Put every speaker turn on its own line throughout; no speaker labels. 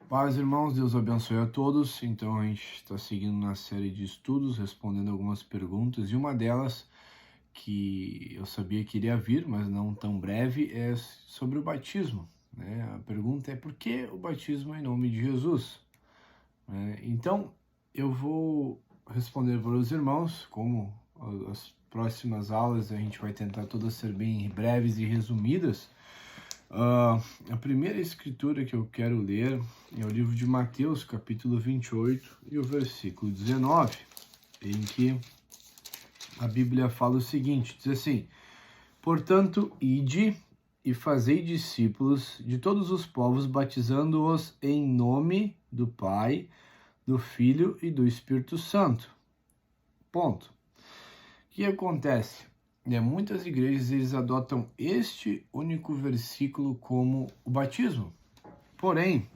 Paz, irmãos, Deus abençoe a todos. Então, a gente está seguindo na série de estudos, respondendo algumas perguntas, e uma delas, que eu sabia que iria vir, mas não tão breve, é sobre o batismo, né? A pergunta é: por que o batismo em nome de Jesus? Então, eu vou responder para os irmãos, como as próximas aulas a gente vai tentar todas ser bem breves e resumidas. A primeira escritura que eu quero ler é o livro de Mateus, capítulo 28, e o versículo 19, em que a Bíblia fala o seguinte, diz assim: portanto, ide e fazei discípulos de todos os povos, batizando-os em nome do Pai, do Filho e do Espírito Santo. Ponto. O que acontece? Muitas igrejas eles adotam este único versículo como o batismo. Porém,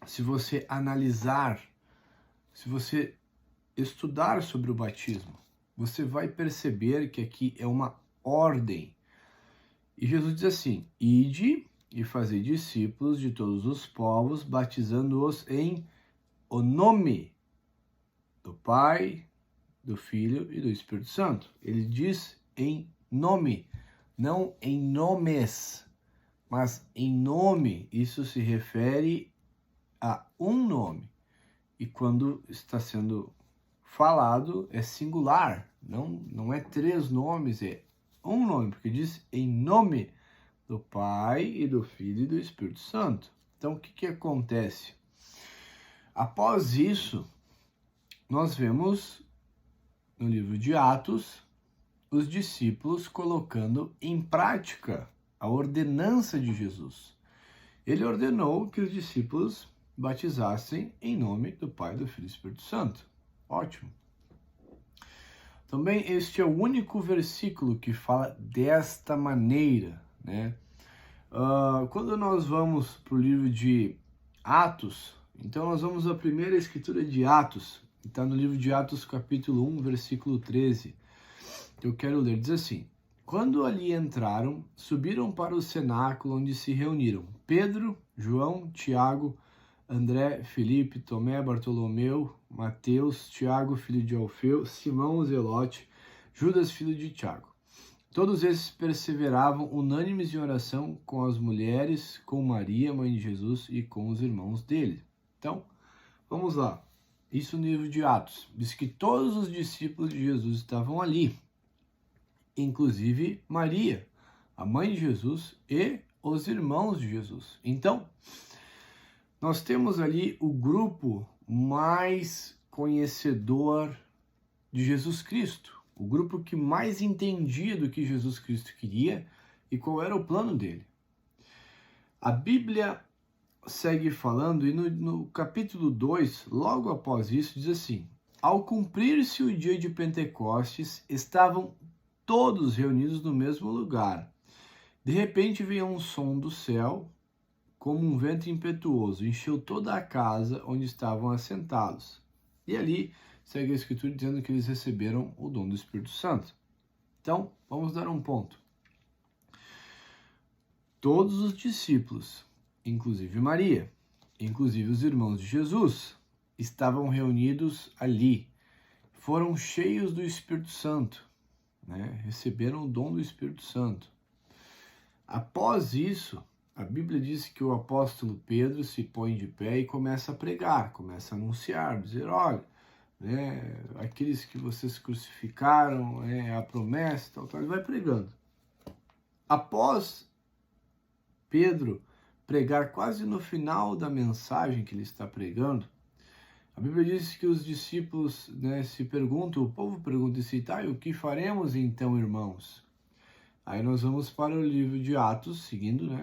se você analisar, se você estudar sobre o batismo, você vai perceber que aqui é uma ordem. E Jesus diz assim: ide e fazei discípulos de todos os povos, batizando-os em o nome do Pai, do Filho e do Espírito Santo. Ele diz em nome, não em nomes, mas em nome. Isso se refere a um nome. E quando está sendo falado, é singular, não é três nomes, é um nome, porque diz em nome do Pai e do Filho e do Espírito Santo. Então, o que acontece? Após isso, nós vemos no livro de Atos os discípulos colocando em prática a ordenança de Jesus. Ele ordenou que os discípulos batizassem em nome do Pai, do Filho e do Espírito Santo. Ótimo. Também este é o único versículo que fala desta maneira, né? Quando nós vamos para o livro de Atos, então nós vamos à primeira escritura de Atos, está no livro de Atos capítulo 1, versículo 13. Eu quero ler, diz assim: quando ali entraram, subiram para o cenáculo onde se reuniram Pedro, João, Tiago, André, Filipe, Tomé, Bartolomeu, Mateus, Tiago, filho de Alfeu, Simão o Zelote, Judas, filho de Tiago. Todos esses perseveravam unânimes em oração com as mulheres, com Maria, mãe de Jesus, e com os irmãos dele. Então, vamos lá. Isso no livro de Atos. Diz que todos os discípulos de Jesus estavam ali, inclusive Maria, a mãe de Jesus, e os irmãos de Jesus. Então, nós temos ali o grupo mais conhecedor de Jesus Cristo, o grupo que mais entendia do que Jesus Cristo queria e qual era o plano dele. A Bíblia segue falando e no capítulo 2, logo após isso, diz assim: ao cumprir-se o dia de Pentecostes, estavam todos reunidos no mesmo lugar. De repente veio um som do céu, como um vento impetuoso, encheu toda a casa onde estavam assentados. E ali segue a Escritura dizendo que eles receberam o dom do Espírito Santo. Então, vamos dar um ponto. Todos os discípulos, inclusive Maria, inclusive os irmãos de Jesus, estavam reunidos ali. Foram cheios do Espírito Santo, né? Receberam o dom do Espírito Santo. Após isso, a Bíblia diz que o apóstolo Pedro se põe de pé e começa a pregar, começa a anunciar, dizer: olha, né, aqueles que vocês crucificaram, a promessa, tal, ele vai pregando. Após Pedro pregar quase no final da mensagem que ele está pregando, a Bíblia diz que os discípulos, se perguntam, o povo pergunta assim: tá, e o que faremos então, irmãos? Aí nós vamos para o livro de Atos, seguindo,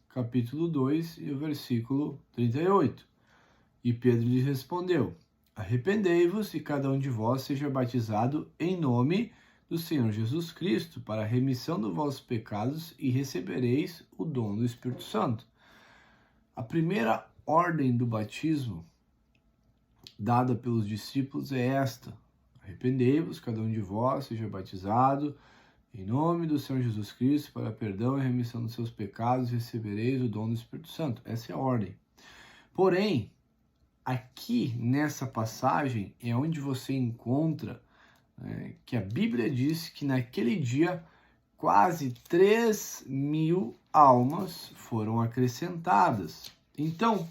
capítulo 2 e o versículo 38. E Pedro lhe respondeu: arrependei-vos e cada um de vós seja batizado em nome do Senhor Jesus Cristo para a remissão dos vossos pecados e recebereis o dom do Espírito Santo. A primeira ordem do batismo dada pelos discípulos é esta: arrependei-vos, cada um de vós seja batizado em nome do Senhor Jesus Cristo para perdão e remissão dos seus pecados, recebereis o dom do Espírito Santo. Essa é a ordem. Porém, aqui nessa passagem é onde você encontra que a Bíblia diz que naquele dia quase 3.000 almas foram acrescentadas. Então,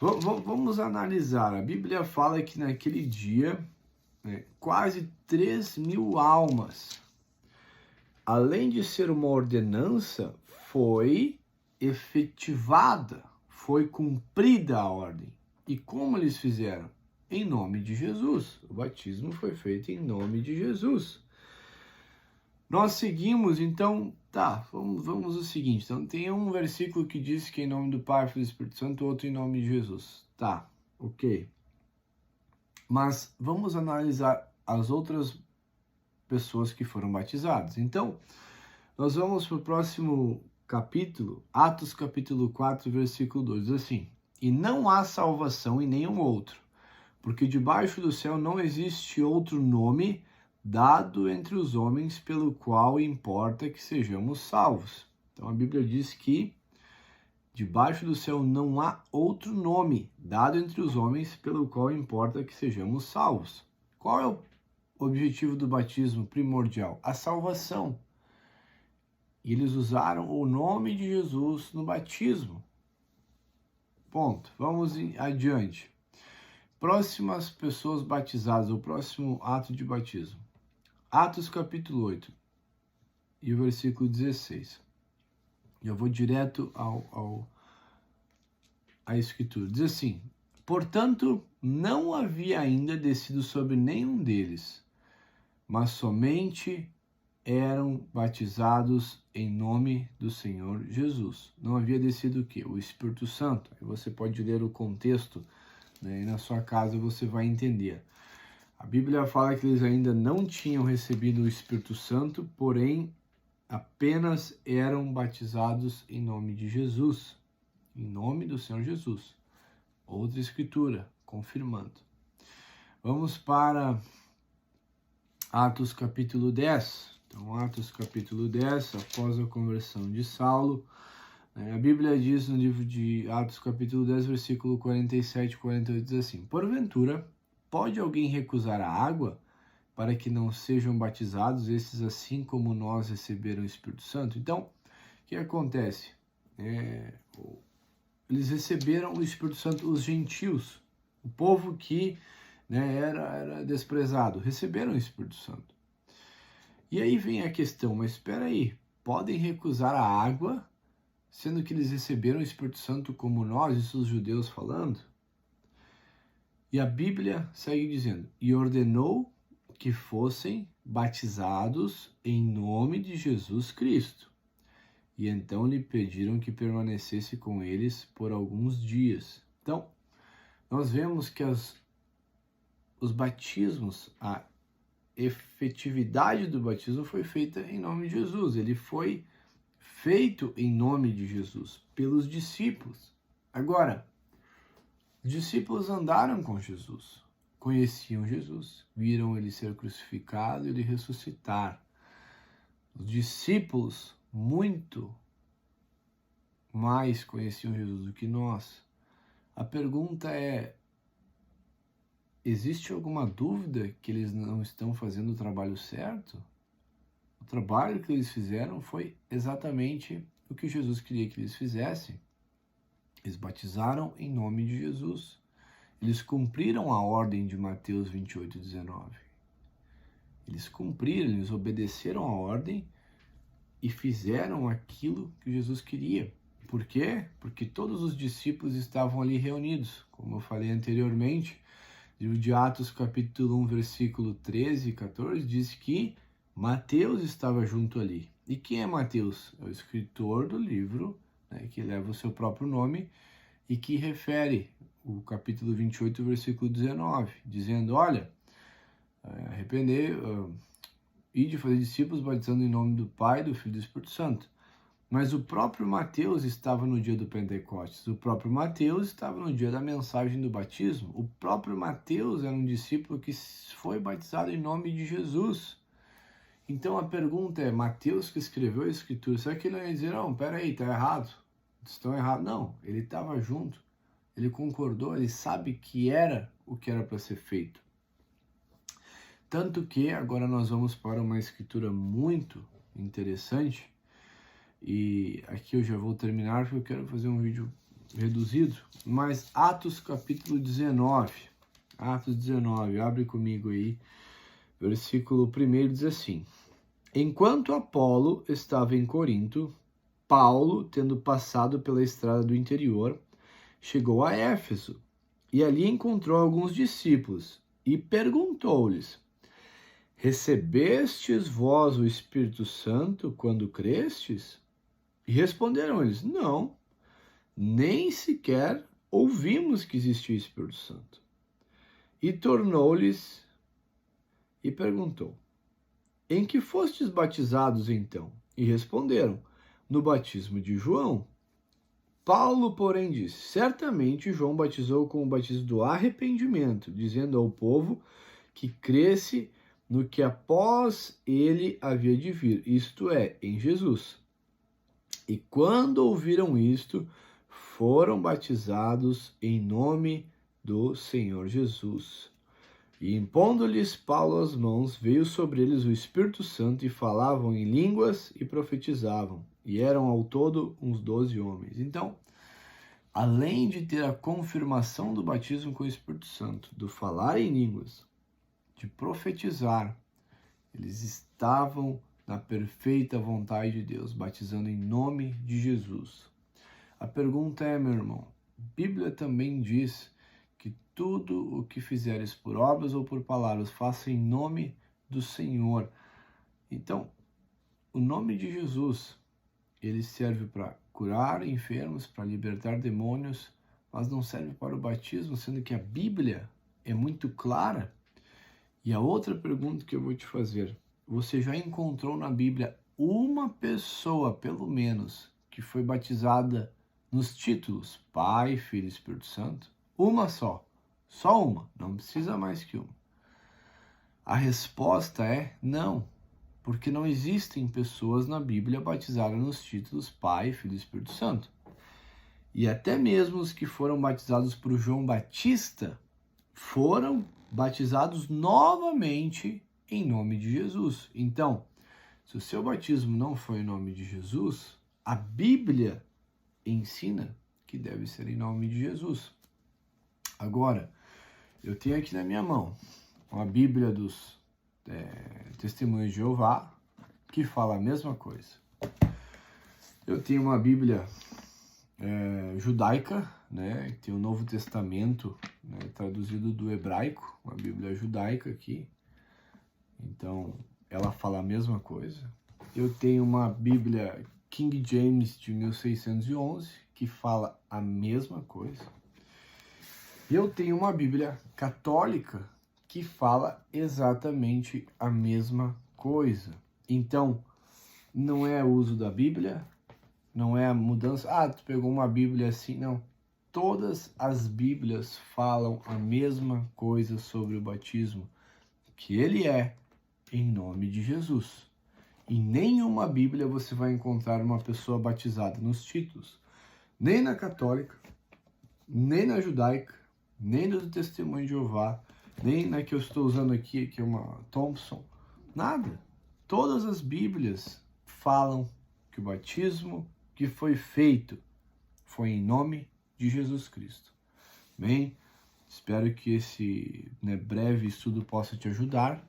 vamos analisar. A Bíblia fala que naquele dia quase 3.000 almas, além de ser uma ordenança, foi efetivada, foi cumprida a ordem. E como eles fizeram? Em nome de Jesus. O batismo foi feito em nome de Jesus. Nós seguimos, então, vamos o seguinte. Então, tem um versículo que diz que em nome do Pai, Filho e Espírito Santo, outro em nome de Jesus. Tá, ok. Mas vamos analisar as outras pessoas que foram batizadas. Então, nós vamos para o próximo capítulo, Atos capítulo 4, versículo 2, diz assim: E não há salvação em nenhum outro, porque debaixo do céu não existe outro nome dado entre os homens pelo qual importa que sejamos salvos. Então a Bíblia diz que debaixo do céu não há outro nome dado entre os homens pelo qual importa que sejamos salvos. Qual é o objetivo do batismo primordial? A salvação. E eles usaram o nome de Jesus no batismo. Ponto. Vamos adiante. Próximas pessoas batizadas, o próximo ato de batismo. Atos capítulo 8 e o versículo 16. Eu vou direto à escritura. Diz assim: Portanto, não havia ainda descido sobre nenhum deles, mas somente eram batizados em nome do Senhor Jesus. Não havia descido o quê? O Espírito Santo. Aí você pode ler o contexto, né, e na sua casa você vai entender. A Bíblia fala que eles ainda não tinham recebido o Espírito Santo, porém apenas eram batizados em nome de Jesus, em nome do Senhor Jesus. Outra escritura, confirmando. Vamos para Atos capítulo 10. Então, Atos capítulo 10, após a conversão de Saulo, a Bíblia diz no livro de Atos capítulo 10, versículo 47 e 48, diz assim: Porventura, pode alguém recusar a água para que não sejam batizados esses assim como nós receberam o Espírito Santo? Então, o que acontece? Eles receberam o Espírito Santo, os gentios, o povo que era desprezado, receberam o Espírito Santo. E aí vem a questão, mas espera aí, podem recusar a água, sendo que eles receberam o Espírito Santo como nós, isso os judeus falando? E a Bíblia segue dizendo: E ordenou que fossem batizados em nome de Jesus Cristo. E então lhe pediram que permanecesse com eles por alguns dias. Então, nós vemos que os batismos, a efetividade do batismo foi feita em nome de Jesus. Ele foi feito em nome de Jesus, pelos discípulos. Agora, os discípulos andaram com Jesus, conheciam Jesus, viram ele ser crucificado e ele ressuscitar. Os discípulos muito mais conheciam Jesus do que nós. A pergunta é: existe alguma dúvida que eles não estão fazendo o trabalho certo? O trabalho que eles fizeram foi exatamente o que Jesus queria que eles fizessem. Eles batizaram em nome de Jesus. Eles cumpriram a ordem de Mateus 28, 19. Eles cumpriram, eles obedeceram a ordem e fizeram aquilo que Jesus queria. Por quê? Porque todos os discípulos estavam ali reunidos. Como eu falei anteriormente, livro de Atos capítulo 1, versículo 13 e 14, diz que Mateus estava junto ali. E quem é Mateus? É o escritor do livro, que leva o seu próprio nome e que refere o capítulo 28, versículo 19, dizendo: olha, ide fazer discípulos batizando em nome do Pai, do Filho e do Espírito Santo. Mas o próprio Mateus estava no dia do Pentecostes, o próprio Mateus estava no dia da mensagem do batismo, o próprio Mateus era um discípulo que foi batizado em nome de Jesus. Então a pergunta é: Mateus que escreveu a Escritura, será que ele ia dizer: não, peraí, está errado, estão errados? Não, ele estava junto, ele concordou, ele sabe que era o que era para ser feito. Tanto que agora nós vamos para uma escritura muito interessante, e aqui eu já vou terminar porque eu quero fazer um vídeo reduzido, mas Atos capítulo 19, Atos 19, abre comigo aí, versículo 1 diz assim: Enquanto Apolo estava em Corinto, Paulo, tendo passado pela estrada do interior, chegou a Éfeso e ali encontrou alguns discípulos e perguntou-lhes: Recebestes vós o Espírito Santo quando crestes? E responderam eles: Não, nem sequer ouvimos que existia o Espírito Santo. E tornou-lhes e perguntou: Em que fostes batizados então? E responderam: No batismo de João. Paulo, porém, disse: Certamente João batizou com o batismo do arrependimento, dizendo ao povo que cresce no que após ele havia de vir, isto é, em Jesus. E quando ouviram isto, foram batizados em nome do Senhor Jesus. E impondo-lhes Paulo as mãos, veio sobre eles o Espírito Santo e falavam em línguas e profetizavam. E eram ao todo uns 12 homens. Então, além de ter a confirmação do batismo com o Espírito Santo, do falar em línguas, de profetizar, eles estavam na perfeita vontade de Deus, batizando em nome de Jesus. A pergunta é, meu irmão, a Bíblia também diz que tudo o que fizeres por obras ou por palavras, faça em nome do Senhor. Então, o nome de Jesus, ele serve para curar enfermos, para libertar demônios, mas não serve para o batismo, sendo que a Bíblia é muito clara. E a outra pergunta que eu vou te fazer: você já encontrou na Bíblia uma pessoa, pelo menos, que foi batizada nos títulos Pai, Filho e Espírito Santo? Uma só uma, não precisa mais que uma. A resposta é não, porque não existem pessoas na Bíblia batizadas nos títulos Pai, Filho e Espírito Santo. E até mesmo os que foram batizados por João Batista foram batizados novamente em nome de Jesus. Então, se o seu batismo não foi em nome de Jesus, a Bíblia ensina que deve ser em nome de Jesus. Agora, eu tenho aqui na minha mão uma Bíblia dos Testemunhos de Jeová, que fala a mesma coisa. Eu tenho uma Bíblia judaica, né, que tem o Novo Testamento, né, traduzido do hebraico, uma Bíblia judaica aqui. Então, ela fala a mesma coisa. Eu tenho uma Bíblia King James de 1611, que fala a mesma coisa. E eu tenho uma Bíblia católica que fala exatamente a mesma coisa. Então, não é o uso da Bíblia, não é a mudança. Ah, tu pegou uma Bíblia assim, não. Todas as Bíblias falam a mesma coisa sobre o batismo, que ele é em nome de Jesus. Em nenhuma Bíblia você vai encontrar uma pessoa batizada nos títulos, nem na católica, nem na judaica, nem no Testemunho de Jeová, nem na que eu estou usando aqui, que é uma Thompson, nada. Todas as Bíblias falam que o batismo que foi feito foi em nome de Jesus Cristo. Bem, espero que esse breve estudo possa te ajudar.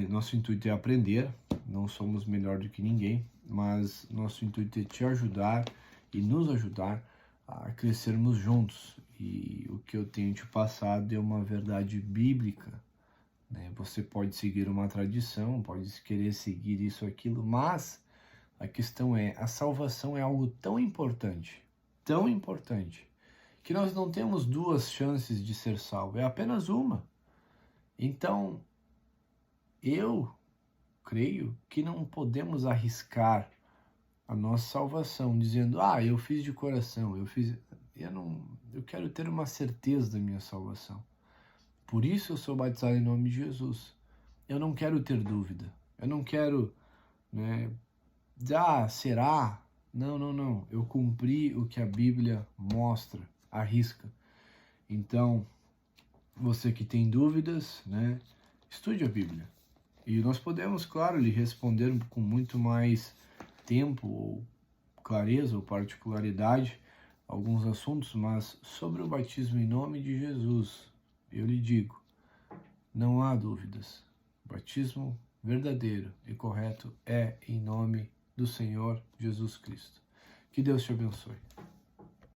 Nosso intuito é aprender, não somos melhor do que ninguém, mas nosso intuito é te ajudar e nos ajudar a crescermos juntos. E o que eu tenho te passado é uma verdade bíblica, né? Você pode seguir uma tradição, pode querer seguir isso ou aquilo, mas a questão é, a salvação é algo tão importante, que nós não temos duas chances de ser salvo, é apenas uma. Então, eu creio que não podemos arriscar a nossa salvação dizendo, eu fiz de coração, eu quero ter uma certeza da minha salvação. Por isso eu sou batizado em nome de Jesus. Eu não quero ter dúvida. Eu não quero, será? Não. Eu cumpri o que a Bíblia mostra. à risca. Então, você que tem dúvidas, né, estude a Bíblia. E nós podemos, claro, lhe responder com muito mais tempo, ou clareza, ou particularidade, alguns assuntos, mas sobre o batismo em nome de Jesus, eu lhe digo, não há dúvidas. O batismo verdadeiro e correto é em nome do Senhor Jesus Cristo. Que Deus te abençoe.